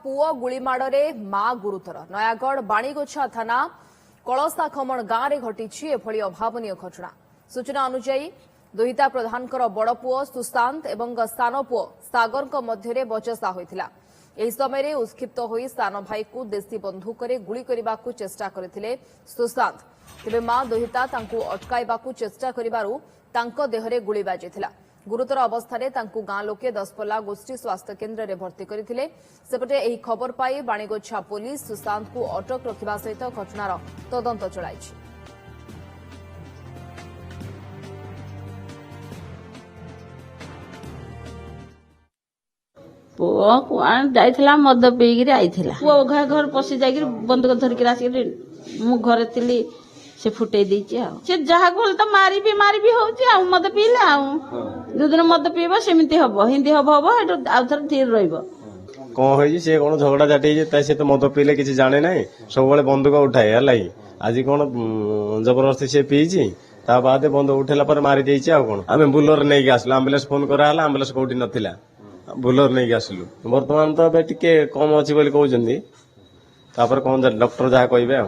पुओ गुलीमाड़े मां गुरुतर नयागढ़ बाणीगोछा थाना कलसा खमण गांव में घटी एभली अभावनीय घटना। सूचना अनुसार दुहिता प्रधान बड़ पुओ सुशांत एवं सान पुओ सागर मध्य बचसा होता। ଏହି ସମୟରେ ଉତ୍କ୍ଷିପ୍ତ ହୋଇ ସାନ ଭାଇକୁ ଦେଶୀ ବନ୍ଧୁକରେ ଗୁଳି କରିବାକୁ ଚେଷ୍ଟା କରିଥିଲେ ସୁଶାନ୍ତ। ତେବେ ମା ଦୁହିତା ତାଙ୍କୁ ଅଟକାଇବାକୁ ଚେଷ୍ଟା କରିବାରୁ ତାଙ୍କ ଦେହରେ ଗୁଳି ବାଜିଥିଲା। ଗୁରୁତର ଅବସ୍ଥାରେ ତାଙ୍କୁ ଗାଁ ଲୋକେ ଦଶପଲ୍ଲା ଗୋଷ୍ଠୀ ସ୍ୱାସ୍ଥ୍ୟ କେନ୍ଦ୍ରରେ ଭର୍ତ୍ତି କରିଥିଲେ। ସେପଟେ ଏହି ଖବର ପାଇ ବାଣୀଗୋଛା ପୁଲିସ ସୁଶାନ୍ତଙ୍କୁ ଅଟକ ରଖିବା ସହିତ ଘଟଣାର ତଦନ୍ତ ଚଳାଇଛି। पुओ जाइला मद पीकि आईला पुओ घर पशि जाकि बंदूक धरिक आसिक मु घरे थी से फुटे से जहा को तो मारी भी हो मद पीले जो दिन मद पीब सेमती हम हिंदी हम आउ थे धीरे रहा कौन हो सी कौन झगड़ा झाटी सी तो मद पीले किसी जाने ना सब बंदूक उठाए है आज कौन जबरदस्ती सी पीची ता बाद बंदूक उठेला पर मारी देछि आ कौन आम बुलर नहीं आसलु आम्बुलेंस फोन कराला आम्बुलेंस कौटी नथिला बुलर नहीं आसलु बर्तमान तो टिके कम अच्छी कहते कौन डॉक्टर जहाँ कहे।